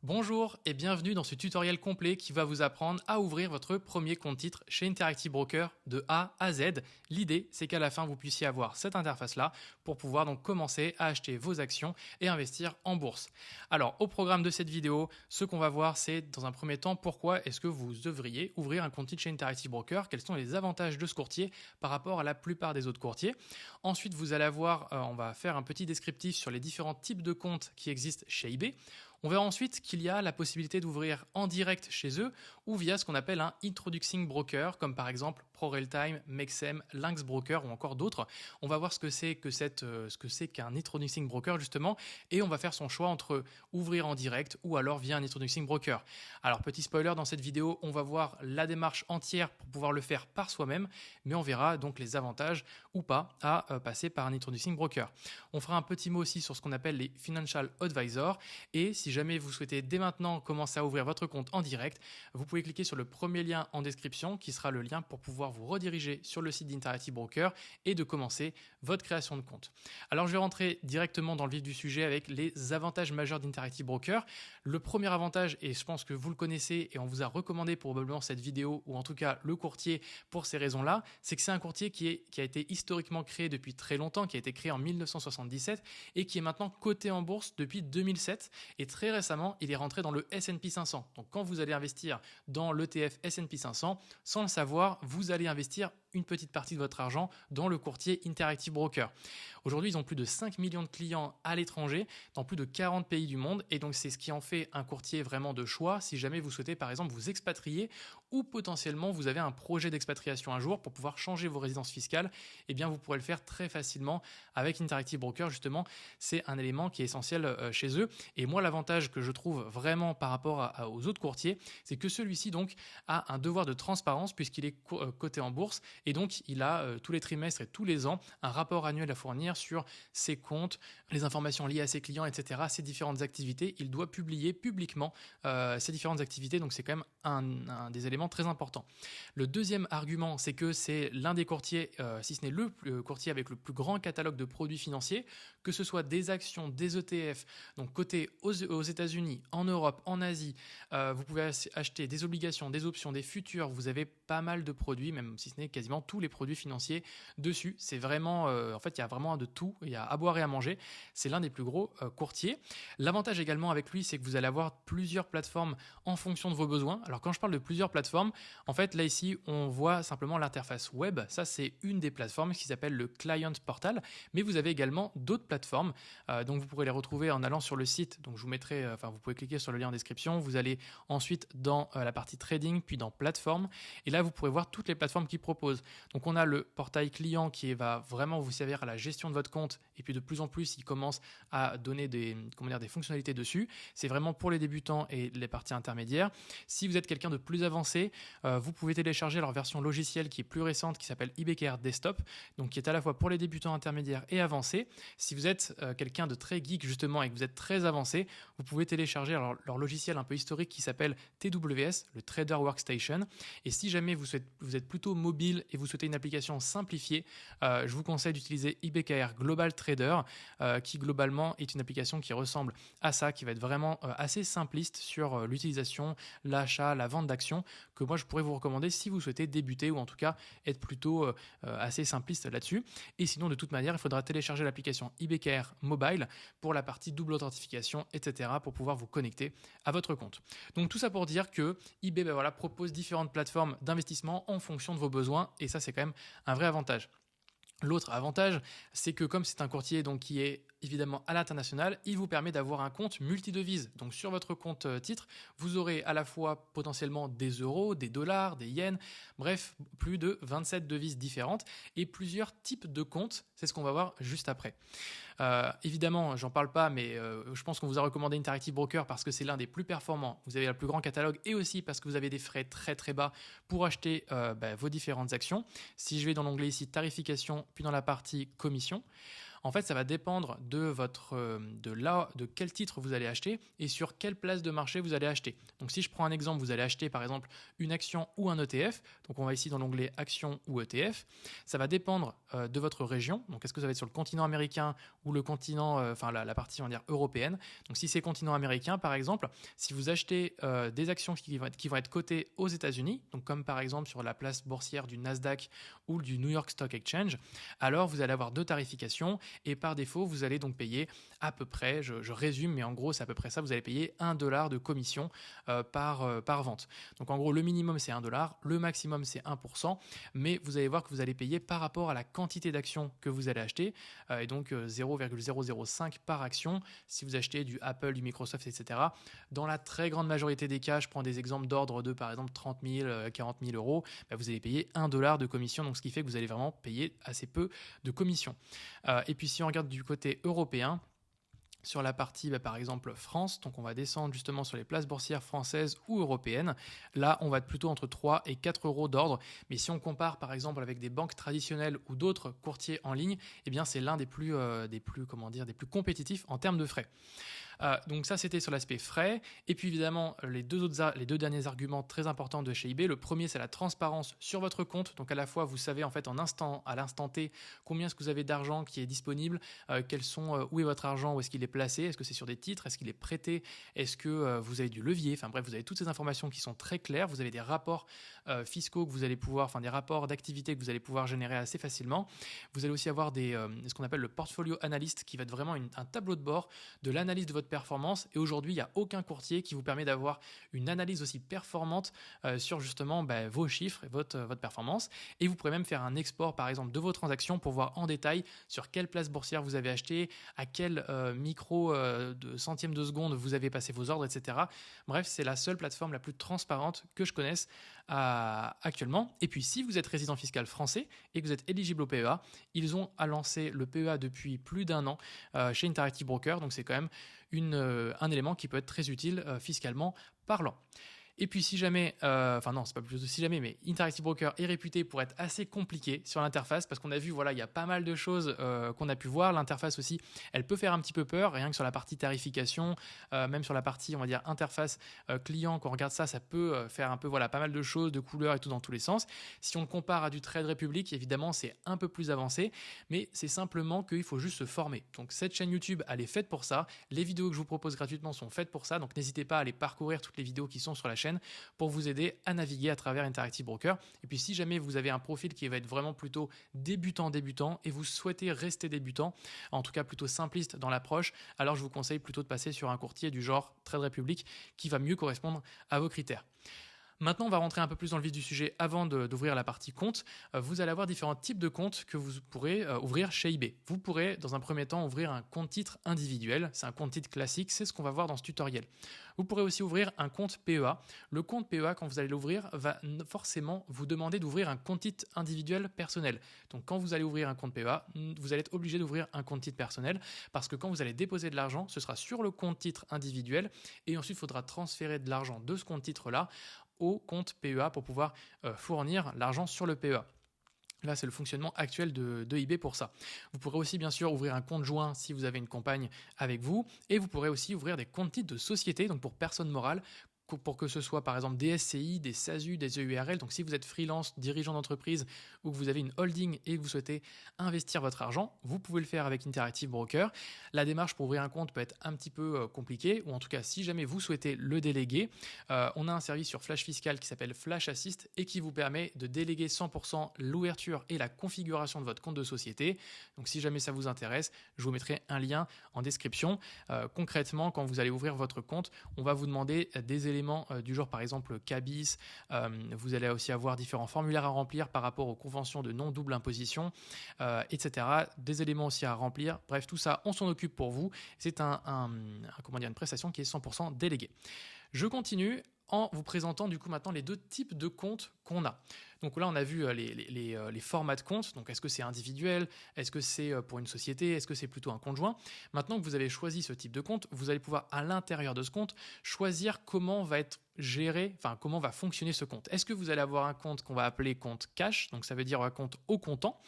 Bonjour et bienvenue dans ce tutoriel complet qui va vous apprendre à ouvrir votre premier compte titre chez Interactive Brokers de A à Z. L'idée, c'est qu'à la fin, vous puissiez avoir cette interface-là pour pouvoir donc commencer à acheter vos actions et investir en bourse. Alors, au programme de cette vidéo, ce qu'on va voir, c'est dans un premier temps, pourquoi est-ce que vous devriez ouvrir un compte titre chez Interactive Brokers, quels sont les avantages de ce courtier par rapport à la plupart des autres courtiers. Ensuite, vous allez avoir, on va faire un petit descriptif sur les différents types de comptes qui existent chez eBay. On verra ensuite qu'il y a la possibilité d'ouvrir en direct chez eux ou via ce qu'on appelle un introducing broker, comme par exemple ProRealTime, Mexem, Lynx Broker ou encore d'autres. On va voir ce que c'est qu'un introducing broker justement, et on va faire son choix entre ouvrir en direct ou alors via un introducing broker. Alors petit spoiler, dans cette vidéo, on va voir la démarche entière pour pouvoir le faire par soi-même, mais on verra donc les avantages ou pas à passer par un introducing broker. On fera un petit mot aussi sur ce qu'on appelle les financial advisors, et si jamais vous souhaitez dès maintenant commencer à ouvrir votre compte en direct, vous pouvez cliquer sur le premier lien en description qui sera le lien pour pouvoir vous rediriger sur le site d'Interactive Broker et de commencer votre création de compte. Alors je vais rentrer directement dans le vif du sujet avec les avantages majeurs d'Interactive Broker. Le premier avantage, et je pense que vous le connaissez et on vous a recommandé probablement cette vidéo ou en tout cas le courtier pour ces raisons-là, c'est que c'est un courtier qui a été historiquement créé depuis très longtemps, qui a été créé en 1977 et qui est maintenant coté en bourse depuis 2007 et très récemment, il est rentré dans le S&P 500. Donc quand vous allez investir dans l'ETF S&P 500, sans le savoir, vous allez investir une petite partie de votre argent dans le courtier Interactive Broker. Aujourd'hui, ils ont plus de 5 millions de clients à l'étranger, dans plus de 40 pays du monde, et donc c'est ce qui en fait un courtier vraiment de choix si jamais vous souhaitez par exemple vous expatrier ou potentiellement vous avez un projet d'expatriation un jour pour pouvoir changer vos résidences fiscales, eh bien vous pourrez le faire très facilement avec Interactive Broker. Justement, c'est un élément qui est essentiel chez eux. Et moi, l'avantage que je trouve vraiment par rapport aux autres courtiers, c'est que celui-ci donc a un devoir de transparence puisqu'il est coté en bourse. Et donc, il a tous les trimestres et tous les ans un rapport annuel à fournir sur ses comptes, les informations liées à ses clients, etc., ses différentes activités. Il doit publier publiquement ces différentes activités. Donc, c'est quand même un des éléments très importants. Le deuxième argument, c'est que c'est l'un des courtiers, si ce n'est le courtier avec le plus grand catalogue de produits financiers, que ce soit des actions, des ETF, donc cotés aux États-Unis, en Europe, en Asie. Vous pouvez acheter des obligations, des options, des futurs. Vous avez pas mal de produits, même si ce n'est quasiment tous les produits financiers dessus. C'est vraiment, en fait, il y a vraiment de tout. Il y a à boire et à manger. C'est l'un des plus gros courtiers. L'avantage également avec lui, c'est que vous allez avoir plusieurs plateformes en fonction de vos besoins. Alors, quand je parle de plusieurs plateformes, en fait, là, ici, on voit simplement l'interface web. Ça, c'est une des plateformes qui s'appelle le Client Portal. Mais vous avez également d'autres plateformes. Donc, vous pourrez les retrouver en allant sur le site. Donc, je vous mettrai, vous pouvez cliquer sur le lien en description. Vous allez ensuite dans la partie trading, puis dans plateforme. Et là, vous pourrez voir toutes les plateformes qui proposent. Donc, on a le portail client qui va vraiment vous servir à la gestion de votre compte. Et puis, de plus en plus, il commence à donner des fonctionnalités dessus. C'est vraiment pour les débutants et les parties intermédiaires. Si vous êtes quelqu'un de plus avancé, vous pouvez télécharger leur version logicielle qui est plus récente, qui s'appelle IBKR Desktop, donc qui est à la fois pour les débutants, intermédiaires et avancés. Si vous êtes quelqu'un de très geek justement et que vous êtes très avancé, vous pouvez télécharger leur logiciel un peu historique qui s'appelle TWS, le Trader Workstation. Et si jamais vous êtes plutôt mobile et vous souhaitez une application simplifiée, je vous conseille d'utiliser IBKR Global Trader, qui globalement est une application qui ressemble à ça, qui va être vraiment assez simpliste sur l'utilisation, l'achat, la vente d'actions, que moi je pourrais vous recommander si vous souhaitez débuter ou en tout cas être plutôt assez simpliste là-dessus. Et sinon, de toute manière, il faudra télécharger l'application IBKR Mobile pour la partie double authentification, etc., pour pouvoir vous connecter à votre compte. Donc tout ça pour dire que eBay propose différentes plateformes d'investissement en fonction de vos besoins, et ça c'est quand même un vrai avantage. L'autre avantage, c'est que comme c'est un courtier donc, qui est évidemment à l'international, il vous permet d'avoir un compte multidevise. Donc sur votre compte titre, vous aurez à la fois potentiellement des euros, des dollars, des yens, bref, plus de 27 devises différentes et plusieurs types de comptes. C'est ce qu'on va voir juste après. Évidemment, j'en parle pas, mais je pense qu'on vous a recommandé Interactive Broker parce que c'est l'un des plus performants. Vous avez le plus grand catalogue et aussi parce que vous avez des frais très très bas pour acheter vos différentes actions. Si je vais dans l'onglet ici tarification, puis dans la partie commission, En fait, ça va dépendre de quel titre vous allez acheter et sur quelle place de marché vous allez acheter. Donc si je prends un exemple, vous allez acheter par exemple une action ou un ETF. Donc on va ici dans l'onglet Action ou ETF. Ça va dépendre de votre région. Donc est-ce que ça va être sur le continent américain ou le continent, la partie on va dire européenne. Donc si c'est continent américain par exemple, si vous achetez des actions qui vont être cotées aux États-Unis, donc comme par exemple sur la place boursière du Nasdaq ou du New York Stock Exchange, alors vous allez avoir deux tarifications et par défaut vous allez donc payer à peu près, je résume, mais en gros c'est à peu près ça, vous allez payer $1 de commission par vente. Donc en gros le minimum c'est $1, le maximum c'est 1%, mais vous allez voir que vous allez payer par rapport à la quantité d'actions que vous allez acheter, et donc 0,005 par action si vous achetez du Apple, du Microsoft, etc. Dans la très grande majorité des cas, je prends des exemples d'ordre de par exemple 30 000, 40 000 euros, vous allez payer $1 de commission, donc ce qui fait que vous allez vraiment payer assez peu de commission. Et puis si on regarde du côté européen, sur la partie par exemple France, donc on va descendre justement sur les places boursières françaises ou européennes. Là, on va être plutôt entre 3 et 4 euros d'ordre. Mais si on compare par exemple avec des banques traditionnelles ou d'autres courtiers en ligne, eh bien c'est l'un des plus compétitifs en termes de frais. Donc ça, c'était sur l'aspect frais. Et puis évidemment, les deux derniers arguments très importants de chez eBay. Le premier, c'est la transparence sur votre compte. Donc à la fois, vous savez en fait à l'instant T combien est-ce que vous avez d'argent qui est disponible, où est votre argent, où est-ce qu'il est placé, est-ce que c'est sur des titres, est-ce qu'il est prêté, est-ce que vous avez du levier. Enfin bref, vous avez toutes ces informations qui sont très claires. Vous avez des rapports fiscaux que vous allez pouvoir, des rapports d'activité que vous allez pouvoir générer assez facilement. Vous allez aussi avoir ce qu'on appelle le portfolio analyst qui va être vraiment un tableau de bord de l'analyse de votre performance. Et aujourd'hui, il n'y a aucun courtier qui vous permet d'avoir une analyse aussi performante sur justement vos chiffres et votre performance. Et vous pourrez même faire un export par exemple de vos transactions pour voir en détail sur quelle place boursière vous avez acheté, à quel de centième de seconde vous avez passé vos ordres, etc. Bref, c'est la seule plateforme la plus transparente que je connaisse actuellement. Et puis si vous êtes résident fiscal français et que vous êtes éligible au PEA, ils ont lancé le PEA depuis plus d'un an chez Interactive Brokers, donc c'est quand même un élément qui peut être très utile fiscalement parlant. Et puis si jamais, c'est pas plutôt si jamais, mais Interactive Broker est réputé pour être assez compliqué sur l'interface parce qu'on a vu, il y a pas mal de choses qu'on a pu voir. L'interface aussi, elle peut faire un petit peu peur, rien que sur la partie tarification, même sur la partie, on va dire, interface client, quand on regarde ça, ça peut faire un peu, pas mal de choses, de couleurs et tout dans tous les sens. Si on le compare à du Trade Republic, évidemment, c'est un peu plus avancé, mais c'est simplement qu'il faut juste se former. Donc cette chaîne YouTube, elle est faite pour ça. Les vidéos que je vous propose gratuitement sont faites pour ça, donc n'hésitez pas à aller parcourir toutes les vidéos qui sont sur la chaîne pour vous aider à naviguer à travers Interactive Broker. Et puis si jamais vous avez un profil qui va être vraiment plutôt débutant et vous souhaitez rester débutant, en tout cas plutôt simpliste dans l'approche, alors je vous conseille plutôt de passer sur un courtier du genre Trade Republic qui va mieux correspondre à vos critères. Maintenant, on va rentrer un peu plus dans le vif du sujet avant d'ouvrir la partie compte. Vous allez avoir différents types de comptes que vous pourrez ouvrir chez eBay. Vous pourrez, dans un premier temps, ouvrir un compte titre individuel. C'est un compte titre classique, c'est ce qu'on va voir dans ce tutoriel. Vous pourrez aussi ouvrir un compte PEA. Le compte PEA, quand vous allez l'ouvrir, va forcément vous demander d'ouvrir un compte titre individuel personnel. Donc, quand vous allez ouvrir un compte PEA, vous allez être obligé d'ouvrir un compte titre personnel parce que quand vous allez déposer de l'argent, ce sera sur le compte titre individuel et ensuite, il faudra transférer de l'argent de ce compte titre-là au compte PEA pour pouvoir fournir l'argent sur le PEA. Là, c'est le fonctionnement actuel de eBay pour ça. Vous pourrez aussi, bien sûr, ouvrir un compte joint si vous avez une compagne avec vous. Et vous pourrez aussi ouvrir des comptes titres de société, donc pour personnes morales, pour que ce soit par exemple des SCI, des SASU, des EURL. Donc si vous êtes freelance, dirigeant d'entreprise ou que vous avez une holding et que vous souhaitez investir votre argent, vous pouvez le faire avec Interactive Broker. La démarche pour ouvrir un compte peut être un petit peu compliquée, ou en tout cas si jamais vous souhaitez le déléguer, on a un service sur Flash Fiscal qui s'appelle Flash Assist et qui vous permet de déléguer 100% l'ouverture et la configuration de votre compte de société. Donc si jamais ça vous intéresse, je vous mettrai un lien en description. Concrètement, quand vous allez ouvrir votre compte, on va vous demander des éléments du genre par exemple CABIS, vous allez aussi avoir différents formulaires à remplir par rapport aux conventions de non-double imposition, etc. Des éléments aussi à remplir. Bref, tout ça, on s'en occupe pour vous. C'est une prestation qui est 100% déléguée. Je continue en vous présentant du coup maintenant les deux types de comptes qu'on a. Donc là, on a vu les formats de compte. Donc, est-ce que c'est individuel? Est-ce que c'est pour une société? Est-ce que c'est plutôt un compte joint? Maintenant que vous avez choisi ce type de compte, vous allez pouvoir, à l'intérieur de ce compte, choisir comment va être géré, enfin comment va fonctionner ce compte. Est-ce que vous allez avoir un compte qu'on va appeler compte cash, donc ça veut dire un compte au comptant,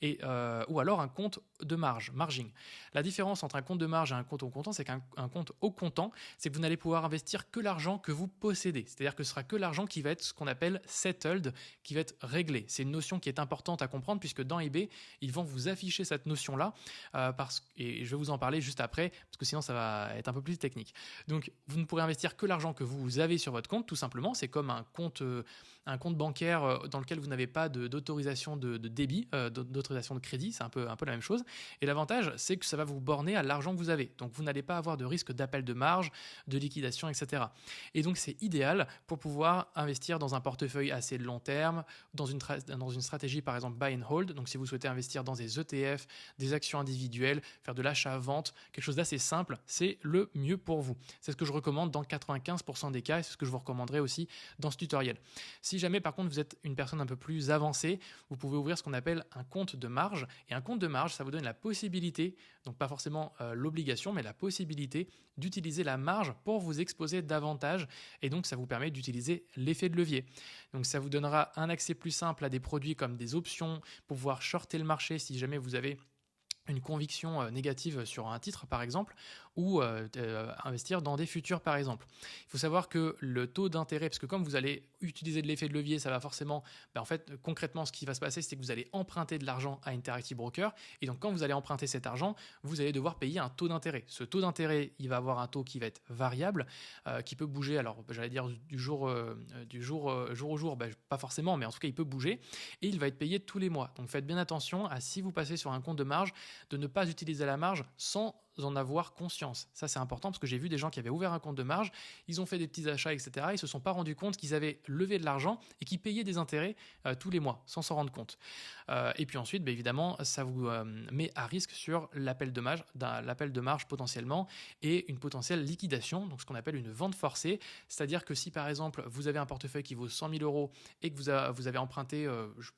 ou alors un compte de marging. La différence entre un compte de marge et un compte au comptant, c'est qu'un compte au comptant, c'est que vous n'allez pouvoir investir que l'argent que vous possédez. C'est-à-dire que ce sera que l'argent qui va être ce qu'on appelle settled, qui va être réglé. C'est une notion qui est importante à comprendre puisque dans eBay, ils vont vous afficher cette notion-là, et je vais vous en parler juste après, parce que sinon ça va être un peu plus technique. Donc vous ne pourrez investir que l'argent que vous avez sur votre compte, tout simplement. C'est comme un compte bancaire dans lequel vous n'avez pas d'autorisation de débit, d'autorisation de crédit. C'est un peu la même chose. Et l'avantage, c'est que ça va vous borner à l'argent que vous avez. Donc vous n'allez pas avoir de risque d'appel de marge, de liquidation, etc. Et donc c'est idéal pour pouvoir investir dans un portefeuille assez long terme, dans une stratégie par exemple buy and hold. Donc si vous souhaitez investir dans des ETF, des actions individuelles, faire de l'achat-vente, quelque chose d'assez simple, c'est le mieux pour vous. C'est ce que je recommande dans 95% des cas et c'est ce que je vous recommanderais aussi dans ce tutoriel. Si jamais par contre vous êtes une personne un peu plus avancée, vous pouvez ouvrir ce qu'on appelle un compte de marge. Et un compte de marge, ça vous donne la possibilité, donc pas forcément l'obligation, mais la possibilité d'utiliser la marge pour vous exposer davantage. Et donc ça vous permet d'utiliser l'effet de levier. Donc ça vous donnera un accès plus simple à des produits comme des options, pour pouvoir shorter le marché si jamais vous avez une conviction négative sur un titre par exemple, ou investir dans des futurs par exemple. Il faut savoir que le taux d'intérêt, parce que comme vous allez utiliser de l'effet de levier, ça va forcément, en fait concrètement ce qui va se passer, c'est que vous allez emprunter de l'argent à Interactive Brokers, et donc quand vous allez emprunter cet argent, vous allez devoir payer un taux d'intérêt. Ce taux d'intérêt, il va avoir un taux qui va être variable, qui peut bouger, alors j'allais dire du jour au jour, pas forcément, mais en tout cas il peut bouger, et il va être payé tous les mois. Donc faites bien attention à, si vous passez sur un compte de marge, de ne pas utiliser la marge sans en avoir conscience. Ça, c'est important parce que j'ai vu des gens qui avaient ouvert un compte de marge, ils ont fait des petits achats, etc. Ils se sont pas rendus compte qu'ils avaient levé de l'argent et qu'ils payaient des intérêts tous les mois sans s'en rendre compte. Et puis ensuite, évidemment, ça vous met à risque sur l'appel de marge potentiellement et une potentielle liquidation, donc ce qu'on appelle une vente forcée. C'est-à-dire que si par exemple vous avez un portefeuille qui vaut 100 000 euros et que vous avez emprunté, je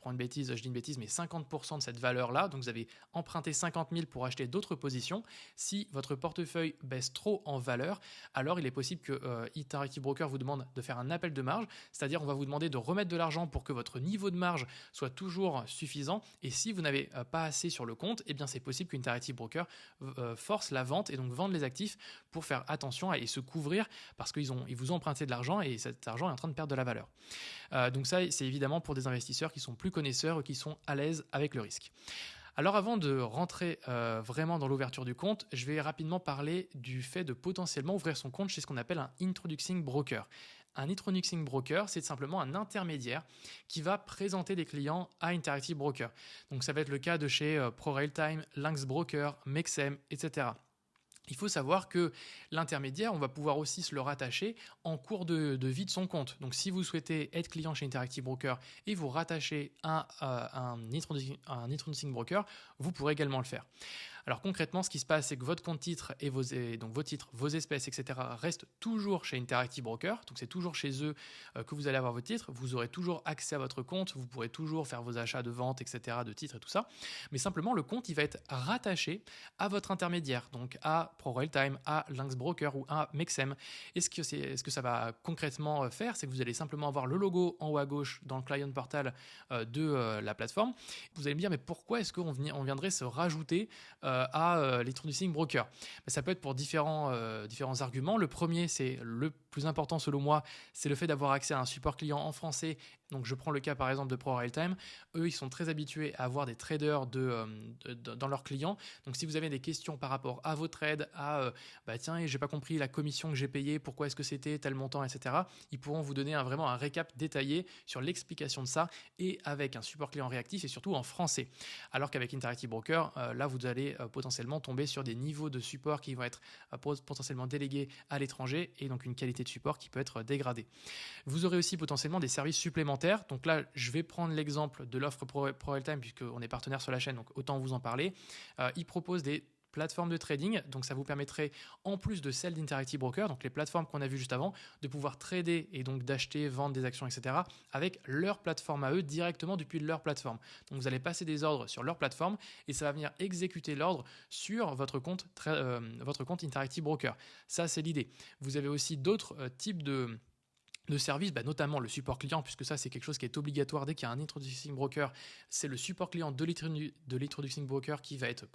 dis une bêtise, mais 50% de cette valeur-là, donc vous avez emprunté 50 000 pour acheter d'autres positions. Si votre portefeuille baisse trop en valeur, alors il est possible que Interactive Brokers vous demande de faire un appel de marge, c'est-à-dire on va vous demander de remettre de l'argent pour que votre niveau de marge soit toujours suffisant, et si vous n'avez pas assez sur le compte, eh bien c'est possible qu'Interactive Brokers force la vente et donc vende les actifs pour faire attention et se couvrir parce qu'ils vous ont emprunté de l'argent et cet argent est en train de perdre de la valeur. Donc ça, c'est évidemment pour des investisseurs qui sont plus connaisseurs et qui sont à l'aise avec le risque. Alors avant de rentrer vraiment dans l'ouverture du compte, je vais rapidement parler du fait de potentiellement ouvrir son compte chez ce qu'on appelle un introducing broker. Un introducing broker, c'est simplement un intermédiaire qui va présenter des clients à Interactive Brokers. Donc ça va être le cas de chez ProRailTime, Lynx Broker, Mexem, etc. Il faut savoir que l'intermédiaire, on va pouvoir aussi se le rattacher en cours de vie de son compte. Donc, si vous souhaitez être client chez Interactive Brokers et vous rattacher à un introducing broker, vous pourrez également le faire. Alors concrètement, ce qui se passe, c'est que votre compte titre et vos titres, vos espèces, etc. restent toujours chez Interactive Brokers. Donc c'est toujours chez eux que vous allez avoir vos titres. Vous aurez toujours accès à votre compte. Vous pourrez toujours faire vos achats de vente, etc. de titres et tout ça. Mais simplement, le compte, il va être rattaché à votre intermédiaire. Donc à ProRailTime, à Lynx Broker ou à Mexem. Et ce que ça va concrètement faire, c'est que vous allez simplement avoir le logo en haut à gauche dans le client portal de la plateforme. Vous allez me dire, mais pourquoi est-ce qu'on viendrait se rajouter à l'introducing broker? Ça peut être pour différents arguments. Le premier, c'est le plus important selon moi, c'est le fait d'avoir accès à un support client en français. Donc je prends le cas par exemple de ProRailTime. Eux, ils sont très habitués à avoir des traders dans leurs clients. Donc si vous avez des questions par rapport à vos trades, tiens, j'ai pas compris la commission que j'ai payée, pourquoi est-ce que c'était tel montant, etc. Ils pourront vous donner vraiment un récap détaillé sur l'explication de ça et avec un support client réactif et surtout en français. Alors qu'avec Interactive Brokers, là vous allez potentiellement tomber sur des niveaux de support qui vont être potentiellement délégués à l'étranger et donc une qualité de support qui peut être dégradée. Vous aurez aussi potentiellement des services supplémentaires. Donc là, je vais prendre l'exemple de l'offre ProRailTime puisqu'on est partenaire sur la chaîne, donc autant vous en parler. Ils proposent des plateforme de trading. Donc ça vous permettrait, en plus de celle d'Interactive Broker, donc les plateformes qu'on a vues juste avant, de pouvoir trader et donc d'acheter, vendre des actions, etc. avec leur plateforme à eux directement depuis leur plateforme. Donc vous allez passer des ordres sur leur plateforme et ça va venir exécuter l'ordre sur votre compte Interactive Broker. Ça, c'est l'idée. Vous avez aussi d'autres types de services, notamment le support client, puisque ça c'est quelque chose qui est obligatoire dès qu'il y a un introducing broker. C'est le support client de l'introducing broker qui va être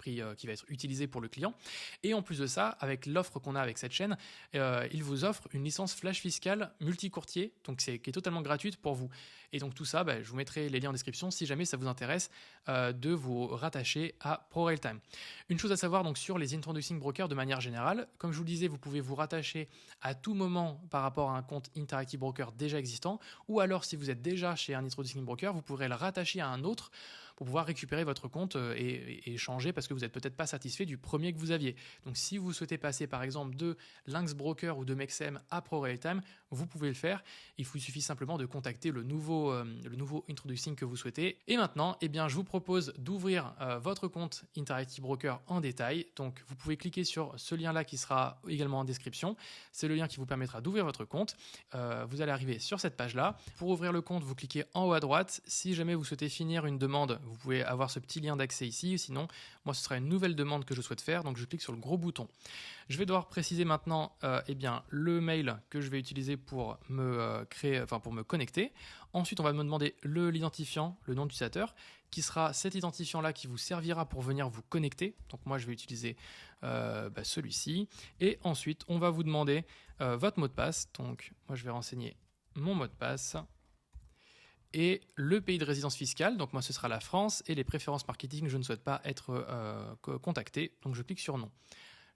utilisé pour le client. Et en plus de ça, avec l'offre qu'on a avec cette chaîne, il vous offre une licence flash fiscale multi-courtier, donc qui est totalement gratuite pour vous. Et donc tout ça, je vous mettrai les liens en description si jamais ça vous intéresse de vous rattacher à ProRealTime. Une chose à savoir donc sur les introducing brokers de manière générale, comme je vous le disais, vous pouvez vous rattacher à tout moment par rapport à un compte Interactive Broker déjà existant, ou alors si vous êtes déjà chez un introducing broker, vous pourrez le rattacher à un autre pour pouvoir récupérer votre compte et changer parce que vous n'êtes peut-être pas satisfait du premier que vous aviez. Donc si vous souhaitez passer par exemple de Lynx Broker ou de Mexem à ProRealTime, vous pouvez le faire. Il vous suffit simplement de contacter le nouveau introducing que vous souhaitez. Et maintenant, je vous propose d'ouvrir votre compte Interactive Broker en détail. Donc vous pouvez cliquer sur ce lien-là qui sera également en description. C'est le lien qui vous permettra d'ouvrir votre compte. Vous allez arriver sur cette page-là. Pour ouvrir le compte, vous cliquez en haut à droite. Si jamais vous souhaitez finir une demande, vous pouvez avoir ce petit lien d'accès ici. Sinon, moi, ce sera une nouvelle demande que je souhaite faire. Donc, je clique sur le gros bouton. Je vais devoir préciser maintenant le mail que je vais utiliser pour pour me connecter. Ensuite, on va me demander l'identifiant, le nom d'utilisateur, qui sera cet identifiant-là qui vous servira pour venir vous connecter. Donc, moi, je vais utiliser celui-ci. Et ensuite, on va vous demander votre mot de passe. Donc, moi, je vais renseigner mon mot de passe. Et le pays de résidence fiscale, donc moi ce sera la France, et les préférences marketing, je ne souhaite pas être contacté, donc je clique sur non.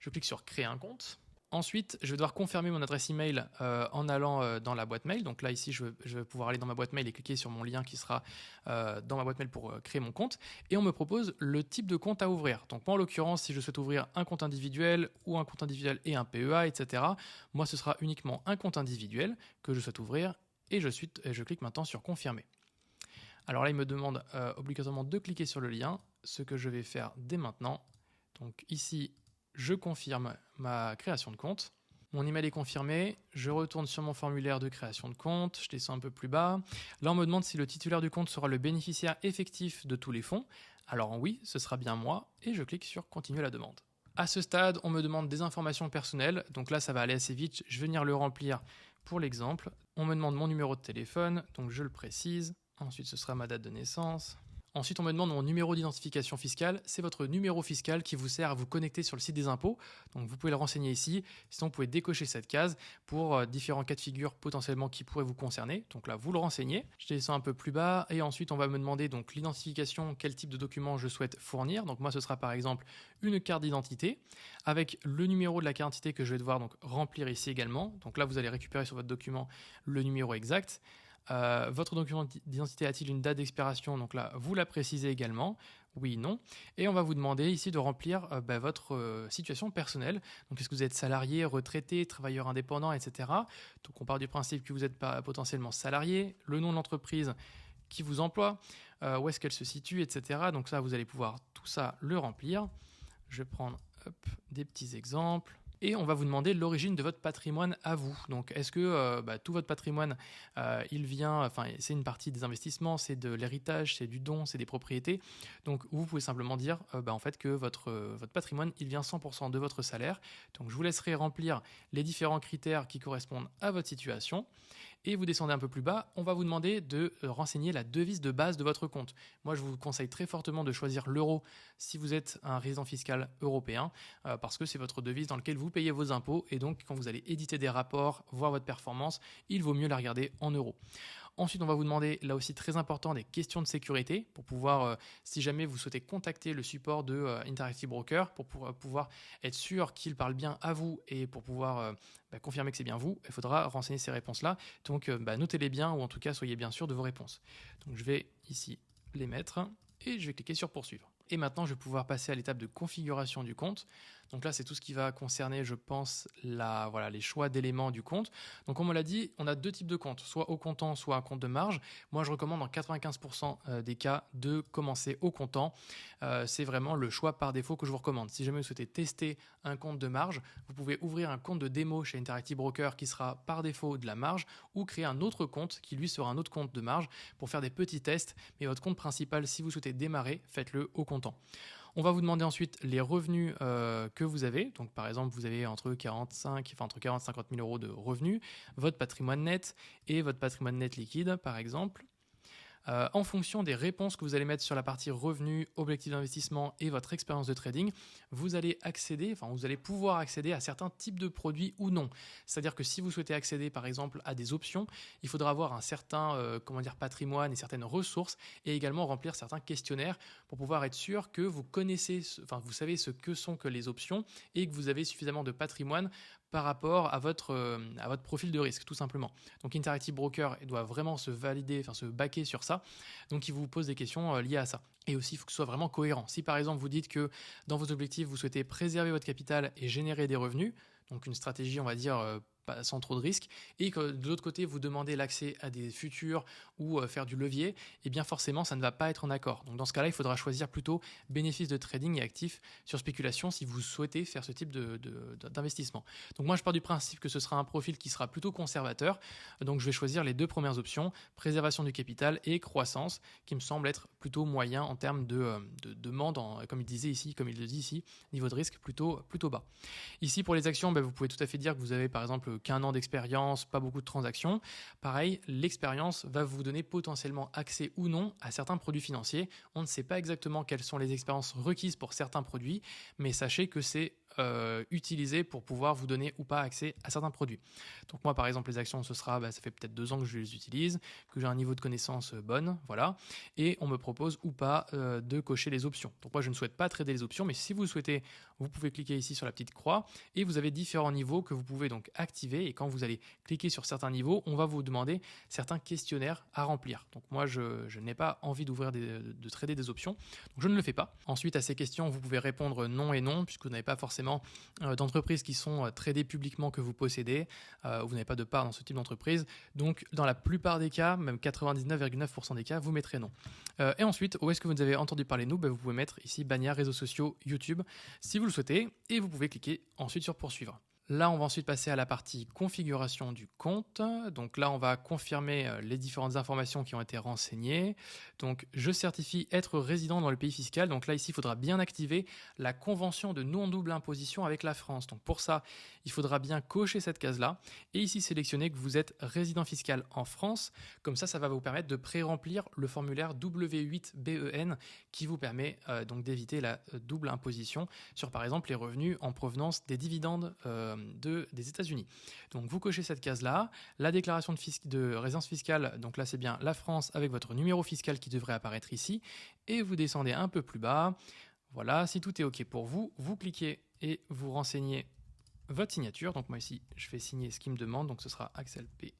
Je clique sur créer un compte. Ensuite, je vais devoir confirmer mon adresse email en allant dans la boîte mail. Donc là, ici, je vais pouvoir aller dans ma boîte mail et cliquer sur mon lien qui sera dans ma boîte mail pour créer mon compte. Et on me propose le type de compte à ouvrir. Donc moi, en l'occurrence, si je souhaite ouvrir un compte individuel ou un compte individuel et un PEA, etc., moi, ce sera uniquement un compte individuel que je souhaite ouvrir. Et je clique maintenant sur confirmer. Alors là, il me demande obligatoirement de cliquer sur le lien, ce que je vais faire dès maintenant. Donc ici, je confirme ma création de compte. Mon email est confirmé. Je retourne sur mon formulaire de création de compte. Je descends un peu plus bas. Là, on me demande si le titulaire du compte sera le bénéficiaire effectif de tous les fonds. Alors oui, ce sera bien moi. Et je clique sur continuer la demande. À ce stade, on me demande des informations personnelles. Donc là, ça va aller assez vite. Je vais venir le remplir pour l'exemple. On me demande mon numéro de téléphone. Donc je le précise. Ensuite, ce sera ma date de naissance. Ensuite, on me demande mon numéro d'identification fiscale. C'est votre numéro fiscal qui vous sert à vous connecter sur le site des impôts. Donc, vous pouvez le renseigner ici. Sinon, vous pouvez décocher cette case pour différents cas de figure potentiellement qui pourraient vous concerner. Donc là, vous le renseignez. Je descends un peu plus bas et ensuite, on va me demander donc l'identification, quel type de document je souhaite fournir. Donc moi, ce sera par exemple une carte d'identité avec le numéro de la carte d'identité que je vais devoir donc remplir ici également. Donc là, vous allez récupérer sur votre document le numéro exact. Votre document d'identité a-t-il une date d'expiration? Donc là, vous la précisez également, oui, non. Et on va vous demander ici de remplir votre situation personnelle. Donc, est-ce que vous êtes salarié, retraité, travailleur indépendant, etc. Donc, on part du principe que vous êtes potentiellement salarié, le nom de l'entreprise qui vous emploie, où est-ce qu'elle se situe, etc. Donc ça, vous allez pouvoir tout ça le remplir. Je vais prendre des petits exemples. Et on va vous demander l'origine de votre patrimoine à vous. Donc, est-ce que tout votre patrimoine, c'est une partie des investissements, c'est de l'héritage, c'est du don, c'est des propriétés. Donc, vous pouvez simplement dire en fait que votre patrimoine, il vient 100% de votre salaire. Donc, je vous laisserai remplir les différents critères qui correspondent à votre situation. Et vous descendez un peu plus bas, on va vous demander de renseigner la devise de base de votre compte. Moi, je vous conseille très fortement de choisir l'euro si vous êtes un résident fiscal européen, parce que c'est votre devise dans laquelle vous payez vos impôts, et donc quand vous allez éditer des rapports, voir votre performance, il vaut mieux la regarder en euros. Ensuite, on va vous demander, là aussi très important, des questions de sécurité pour pouvoir, si jamais vous souhaitez contacter le support de Interactive Broker, pour pouvoir être sûr qu'il parle bien à vous et pour pouvoir confirmer que c'est bien vous, il faudra renseigner ces réponses-là. Donc, notez-les bien ou en tout cas, soyez bien sûr de vos réponses. Donc, je vais ici les mettre et je vais cliquer sur poursuivre. Et maintenant, je vais pouvoir passer à l'étape de configuration du compte. Donc là, c'est tout ce qui va concerner, je pense, les choix d'éléments du compte. Donc comme on l'a dit, on a deux types de comptes, soit au comptant, soit un compte de marge. Moi, je recommande en 95% des cas de commencer au comptant. C'est vraiment le choix par défaut que je vous recommande. Si jamais vous souhaitez tester un compte de marge, vous pouvez ouvrir un compte de démo chez Interactive Broker qui sera par défaut de la marge, ou créer un autre compte qui lui sera un autre compte de marge pour faire des petits tests. Mais votre compte principal, si vous souhaitez démarrer, faites-le au comptant. On va vous demander ensuite les revenus que vous avez. Donc, par exemple, vous avez entre 40 et 50 000 euros de revenus, votre patrimoine net et votre patrimoine net liquide, par exemple. En fonction des réponses que vous allez mettre sur la partie revenus, objectifs d'investissement et votre expérience de trading, vous allez pouvoir accéder à certains types de produits ou non. C'est-à-dire que si vous souhaitez accéder par exemple à des options, il faudra avoir un certain patrimoine et certaines ressources, et également remplir certains questionnaires pour pouvoir être sûr que vous savez ce que sont que les options et que vous avez suffisamment de patrimoine par rapport à votre profil de risque, tout simplement. Donc Interactive Broker doit vraiment se baquer sur ça. Donc il vous pose des questions liées à ça. Et aussi, il faut que ce soit vraiment cohérent. Si par exemple vous dites que dans vos objectifs, vous souhaitez préserver votre capital et générer des revenus, donc une stratégie, on va dire, sans trop de risques, et que de l'autre côté, vous demandez l'accès à des futurs ou faire du levier, eh bien forcément, ça ne va pas être en accord. Donc dans ce cas-là, il faudra choisir plutôt bénéfices de trading et actifs sur spéculation si vous souhaitez faire ce type d'investissement. Donc moi, je pars du principe que ce sera un profil qui sera plutôt conservateur. Donc je vais choisir les deux premières options, préservation du capital et croissance, qui me semble être plutôt moyen en termes de demande, comme il le dit ici, niveau de risque plutôt bas. Ici, pour les actions, vous pouvez tout à fait dire que vous avez par exemple qu'un an d'expérience, pas beaucoup de transactions. Pareil, l'expérience va vous donner potentiellement accès ou non à certains produits financiers. On ne sait pas exactement quelles sont les expériences requises pour certains produits, mais sachez que c'est utilisé pour pouvoir vous donner ou pas accès à certains produits. Donc moi, par exemple, les actions, ça fait peut-être 2 ans que je les utilise, que j'ai un niveau de connaissance bonne, voilà, et on me propose ou pas de cocher les options. Donc moi, je ne souhaite pas trader les options, mais si vous souhaitez, vous pouvez cliquer ici sur la petite croix et vous avez différents niveaux que vous pouvez donc activer, et quand vous allez cliquer sur certains niveaux, on va vous demander certains questionnaires à remplir. Donc moi, je n'ai pas envie de trader des options, donc je ne le fais pas. Ensuite, à ces questions, vous pouvez répondre non et non, puisque vous n'avez pas forcément d'entreprises qui sont tradées publiquement que vous possédez, vous n'avez pas de part dans ce type d'entreprise, donc dans la plupart des cas, même 99,9% des cas, vous mettrez non. Et ensuite, où est-ce que vous avez entendu parler de nous? Vous pouvez mettre ici bannière réseaux sociaux YouTube si vous le souhaitez, et vous pouvez cliquer ensuite sur poursuivre. Là, on va ensuite passer à la partie configuration du compte. Donc là, on va confirmer les différentes informations qui ont été renseignées. Donc, je certifie être résident dans le pays fiscal. Donc là, ici, il faudra bien activer la convention de non-double imposition avec la France. Donc pour ça, il faudra bien cocher cette case-là et ici sélectionner que vous êtes résident fiscal en France. Comme ça va vous permettre de pré-remplir le formulaire W8BEN qui vous permet donc d'éviter la double imposition sur, par exemple, les revenus en provenance des dividendes des États-Unis. Donc vous cochez cette case-là, la déclaration de résidence fiscale, donc là c'est bien la France avec votre numéro fiscal qui devrait apparaître ici, et vous descendez un peu plus bas. Voilà, si tout est OK pour vous, vous cliquez et vous renseignez votre signature. Donc moi ici, je fais signer ce qu'il me demande, donc ce sera Axel P.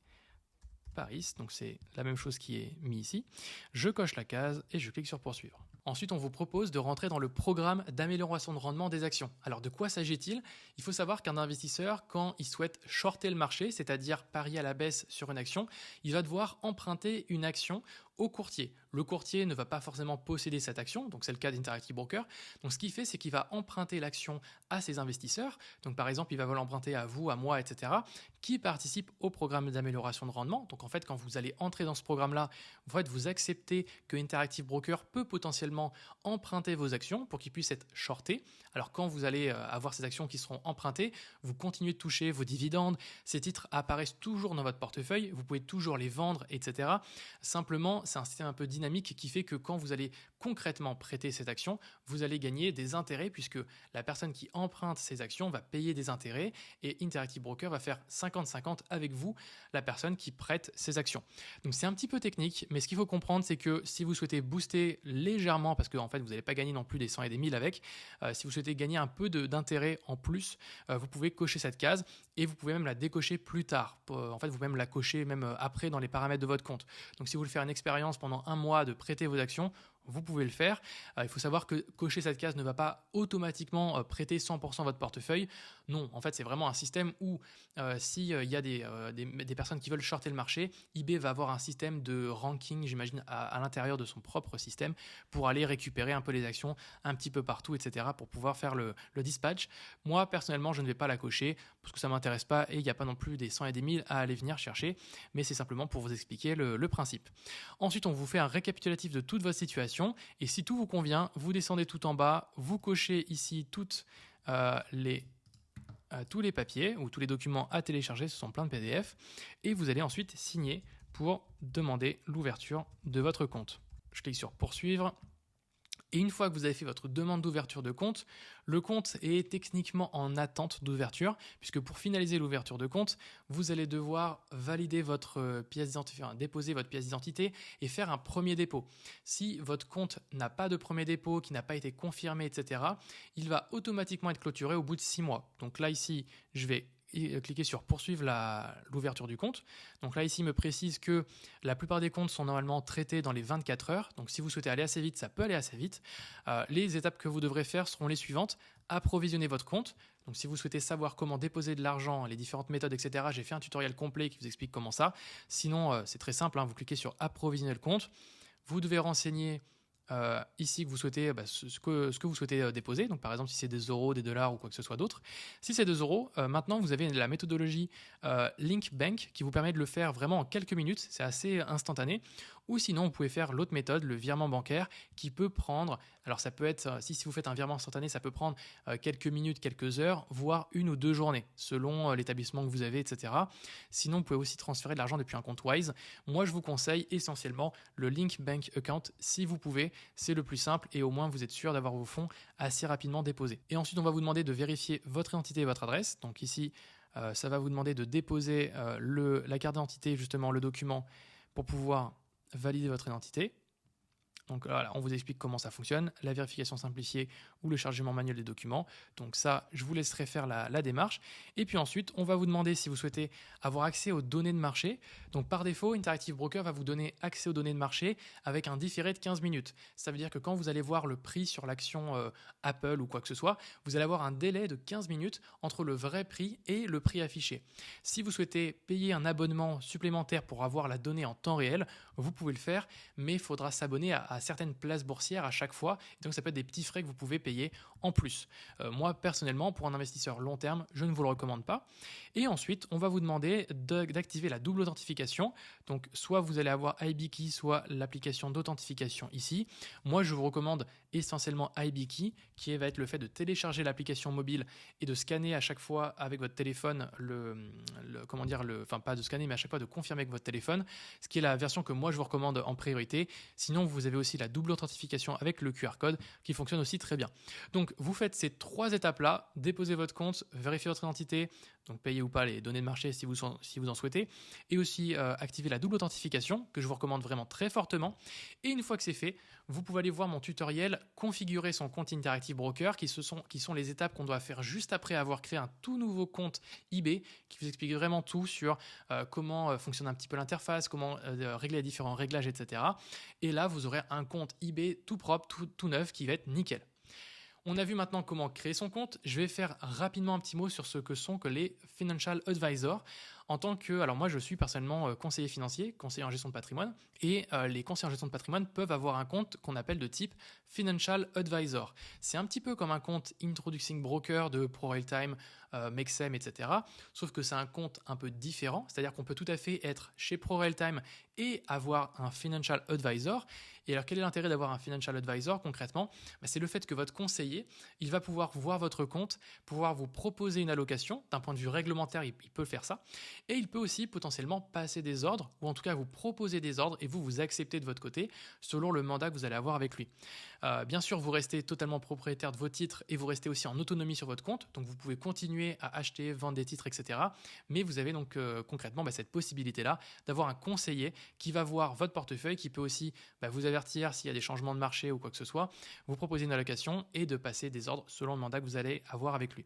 Paris, donc c'est la même chose qui est mis ici. Je coche la case et je clique sur poursuivre. Ensuite, on vous propose de rentrer dans le programme d'amélioration de rendement des actions. Alors, de quoi s'agit-il? Il faut savoir qu'un investisseur, quand il souhaite shorter le marché, c'est-à-dire parier à la baisse sur une action, il va devoir emprunter une action au courtier. Le courtier ne va pas forcément posséder cette action, donc c'est le cas d'Interactive Broker. Donc ce qu'il fait, c'est qu'il va emprunter l'action à ses investisseurs. Donc par exemple, il va l'emprunter à vous, à moi, etc., qui participent au programme d'amélioration de rendement. Donc en fait, quand vous allez entrer dans ce programme-là, vous acceptez que Interactive Broker peut potentiellement emprunter vos actions pour qu'ils puissent être shortés. Alors quand vous allez avoir ces actions qui seront empruntées, vous continuez de toucher vos dividendes, ces titres apparaissent toujours dans votre portefeuille, vous pouvez toujours les vendre, etc. Simplement, c'est un système un peu dynamique qui fait que quand vous allez concrètement prêter cette action, vous allez gagner des intérêts puisque la personne qui emprunte ces actions va payer des intérêts et Interactive Broker va faire 50-50 avec vous, la personne qui prête ces actions. Donc c'est un petit peu technique, mais ce qu'il faut comprendre, c'est que si vous souhaitez booster légèrement, parce que en fait vous n'allez pas gagner non plus des 100 et des 1000 avec, si vous souhaitez gagner un peu d'intérêt en plus, vous pouvez cocher cette case et vous pouvez même la décocher plus tard. En fait, vous pouvez même la cocher même après dans les paramètres de votre compte. Donc si vous voulez faire une expérience pendant un mois de prêter vos actions, vous pouvez le faire. Il faut savoir que cocher cette case ne va pas automatiquement prêter 100% votre portefeuille. Non, en fait, c'est vraiment un système où s'il y a des personnes qui veulent shorter le marché, eBay va avoir un système de ranking, j'imagine, à l'intérieur de son propre système pour aller récupérer un peu les actions un petit peu partout, etc., pour pouvoir faire le dispatch. Moi, personnellement, je ne vais pas la cocher parce que ça ne m'intéresse pas et il n'y a pas non plus des 100 et des 1000 à aller venir chercher, mais c'est simplement pour vous expliquer le principe. Ensuite, on vous fait un récapitulatif de toute votre situation et si tout vous convient, vous descendez tout en bas, vous cochez ici tous les papiers ou tous les documents à télécharger, ce sont plein de PDF, et vous allez ensuite signer pour demander l'ouverture de votre compte. Je clique sur poursuivre. Et une fois que vous avez fait votre demande d'ouverture de compte, le compte est techniquement en attente d'ouverture, puisque pour finaliser l'ouverture de compte, vous allez devoir valider votre pièce d'identité, déposer votre pièce d'identité et faire un premier dépôt. Si votre compte n'a pas de premier dépôt, qui n'a pas été confirmé, etc., il va automatiquement être clôturé au bout de 6 mois. Donc là, ici, je vais cliquer sur poursuivre l'ouverture du compte. Donc là ici il me précise que la plupart des comptes sont normalement traités dans les 24 heures. Donc si vous souhaitez aller assez vite, ça peut aller assez vite. Les étapes que vous devrez faire seront les suivantes. Approvisionner votre compte. Donc si vous souhaitez savoir comment déposer de l'argent, les différentes méthodes, etc., j'ai fait un tutoriel complet qui vous explique comment ça. Sinon c'est très simple, vous cliquez sur approvisionner le compte. Vous devez renseigner ici que vous souhaitez ce que vous souhaitez déposer, donc par exemple si c'est des euros, des dollars ou quoi que ce soit d'autre. Si c'est 2 euros, maintenant vous avez la méthodologie Link Bank qui vous permet de le faire vraiment en quelques minutes, c'est assez instantané. Ou sinon vous pouvez faire l'autre méthode, le virement bancaire, qui peut prendre, alors ça peut être, si vous faites un virement instantané, ça peut prendre quelques minutes, quelques heures, voire 1 ou 2 journées, selon l'établissement que vous avez, etc. Sinon vous pouvez aussi transférer de l'argent depuis un compte Wise. Moi je vous conseille essentiellement le Link Bank Account si vous pouvez. C'est le plus simple et au moins vous êtes sûr d'avoir vos fonds assez rapidement déposés. Et ensuite, on va vous demander de vérifier votre identité et votre adresse. Donc ici, ça va vous demander de déposer la carte d'identité, justement le document, pour pouvoir valider votre identité. Donc voilà, on vous explique comment ça fonctionne, la vérification simplifiée ou le chargement manuel des documents. Donc ça, je vous laisserai faire la démarche. Et puis ensuite, on va vous demander si vous souhaitez avoir accès aux données de marché. Donc par défaut, Interactive Broker va vous donner accès aux données de marché avec un différé de 15 minutes. Ça veut dire que quand vous allez voir le prix sur l'action Apple ou quoi que ce soit, vous allez avoir un délai de 15 minutes entre le vrai prix et le prix affiché. Si vous souhaitez payer un abonnement supplémentaire pour avoir la donnée en temps réel, vous pouvez le faire, mais il faudra s'abonner à certaines places boursières à chaque fois. Donc ça peut être des petits frais que vous pouvez payer en plus. Moi personnellement, pour un investisseur long terme, je ne vous le recommande pas. Et ensuite, on va vous demander d'activer la double authentification. Donc soit vous allez avoir iBkey, soit l'application d'authentification ici. Moi, je vous recommande essentiellement iBkey, qui va être le fait de télécharger l'application mobile et de scanner à chaque fois avec votre téléphone enfin pas de scanner, mais à chaque fois de confirmer avec votre téléphone, ce qui est la version que moi je vous recommande en priorité. Sinon, vous avez aussi la double authentification avec le QR code qui fonctionne aussi très bien. Donc, vous faites ces 3 étapes-là, déposez votre compte, vérifiez votre identité, donc payez ou pas les données de marché si vous en souhaitez, et aussi activer la double authentification que je vous recommande vraiment très fortement. Et une fois que c'est fait, vous pouvez aller voir mon tutoriel configurer son compte Interactive Broker qui sont les étapes qu'on doit faire juste après avoir créé un tout nouveau compte eBay qui vous explique vraiment tout sur comment fonctionne un petit peu l'interface, comment régler les différents réglages, etc. Et là, vous aurez un compte eBay tout propre, tout neuf qui va être nickel. On a vu maintenant comment créer son compte. Je vais faire rapidement un petit mot sur ce que sont les Financial Advisors. Alors moi je suis personnellement conseiller financier, conseiller en gestion de patrimoine, et les conseillers en gestion de patrimoine peuvent avoir un compte qu'on appelle de type Financial Advisor. C'est un petit peu comme un compte Introducing Broker de ProRealTime, Mexem, etc. Sauf que c'est un compte un peu différent, c'est-à-dire qu'on peut tout à fait être chez ProRealTime et avoir un Financial Advisor. Et alors quel est l'intérêt d'avoir un Financial Advisor concrètement ? C'est le fait que votre conseiller, il va pouvoir voir votre compte, pouvoir vous proposer une allocation. D'un point de vue réglementaire, il peut faire ça. Et il peut aussi potentiellement passer des ordres, ou en tout cas vous proposer des ordres, et vous acceptez de votre côté, selon le mandat que vous allez avoir avec lui. Bien sûr, vous restez totalement propriétaire de vos titres, et vous restez aussi en autonomie sur votre compte, donc vous pouvez continuer continuer à acheter, vendre des titres, etc. Mais vous avez donc concrètement cette possibilité-là d'avoir un conseiller qui va voir votre portefeuille, qui peut aussi vous avertir s'il y a des changements de marché ou quoi que ce soit, vous proposer une allocation et de passer des ordres selon le mandat que vous allez avoir avec lui.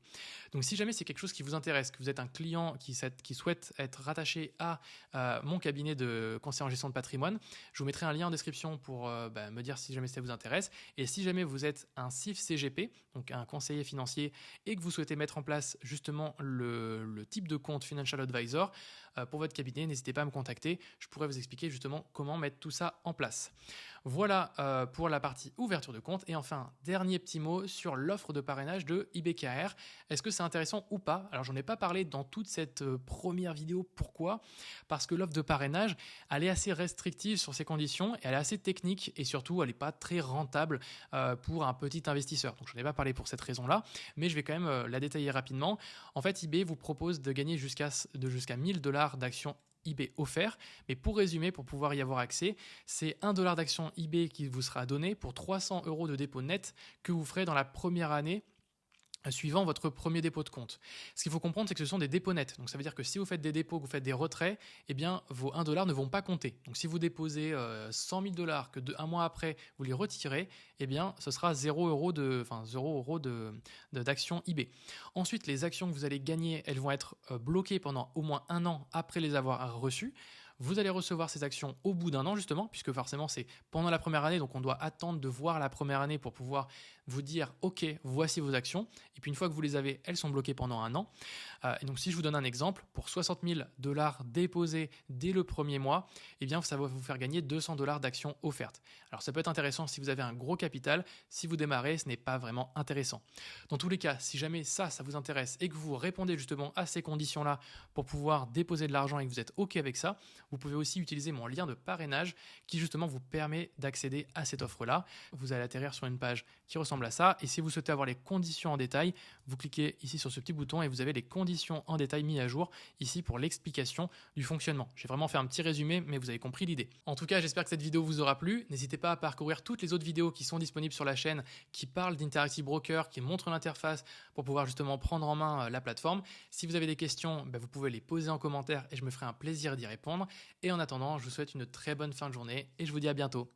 Donc si jamais c'est quelque chose qui vous intéresse, que vous êtes un client qui souhaite être rattaché à mon cabinet de conseiller en gestion de patrimoine, je vous mettrai un lien en description pour me dire si jamais ça vous intéresse. Et si jamais vous êtes un CIF CGP, donc un conseiller financier, et que vous souhaitez mettre en place justement le type de compte Financial Advisor pour votre cabinet, n'hésitez pas à me contacter. Je pourrais vous expliquer justement comment mettre tout ça en place. Voilà pour la partie ouverture de compte. Et enfin, dernier petit mot sur l'offre de parrainage de IBKR. Est-ce que c'est intéressant ou pas? Alors, j'en ai pas parlé dans toute cette première vidéo. Pourquoi? Parce que l'offre de parrainage, elle est assez restrictive sur ses conditions et elle est assez technique et surtout, elle n'est pas très rentable pour un petit investisseur. Donc, je n'en ai pas parlé pour cette raison-là, mais je vais quand même la détailler rapidement. En fait, IB vous propose de gagner jusqu'à 1000$ d'actions IB offert. Mais pour résumer, pour pouvoir y avoir accès, c'est 1$ d'action IB qui vous sera donné pour 300€ de dépôt net que vous ferez dans la première année suivant votre premier dépôt de compte. Ce qu'il faut comprendre, c'est que ce sont des dépôts nets. Donc ça veut dire que si vous faites des dépôts, que vous faites des retraits, eh bien vos 1$ ne vont pas compter. Donc si vous déposez 100 000$, que un mois après vous les retirez, eh bien ce sera 0€ d'actions IB. Ensuite, les actions que vous allez gagner, elles vont être bloquées pendant au moins 1 an après les avoir reçues. Vous allez recevoir ces actions au bout d'1 an justement, puisque forcément c'est pendant la première année, donc on doit attendre de voir la première année pour pouvoir vous dire ok, voici vos actions. Et puis une fois que vous les avez, elles sont bloquées pendant 1 an. Et donc si je vous donne un exemple, pour 60 000$ déposés dès le premier mois, eh bien ça va vous faire gagner 200$ d'actions offertes. Alors ça peut être intéressant si vous avez un gros capital. Si vous démarrez, ce n'est pas vraiment intéressant. Dans tous les cas, si jamais ça vous intéresse et que vous répondez justement à ces conditions-là pour pouvoir déposer de l'argent et que vous êtes ok avec ça, vous pouvez aussi utiliser mon lien de parrainage qui justement vous permet d'accéder à cette offre-là. Vous allez atterrir sur une page qui ressemble à ça et si vous souhaitez avoir les conditions en détail, vous cliquez ici sur ce petit bouton et vous avez les conditions en détail mis à jour ici pour l'explication du fonctionnement. J'ai vraiment fait un petit résumé mais vous avez compris l'idée. En tout cas, j'espère que cette vidéo vous aura plu. N'hésitez pas à parcourir toutes les autres vidéos qui sont disponibles sur la chaîne qui parlent d'Interactive Broker, qui montrent l'interface pour pouvoir justement prendre en main la plateforme. Si vous avez des questions, vous pouvez les poser en commentaire et je me ferai un plaisir d'y répondre. Et en attendant, je vous souhaite une très bonne fin de journée et je vous dis à bientôt.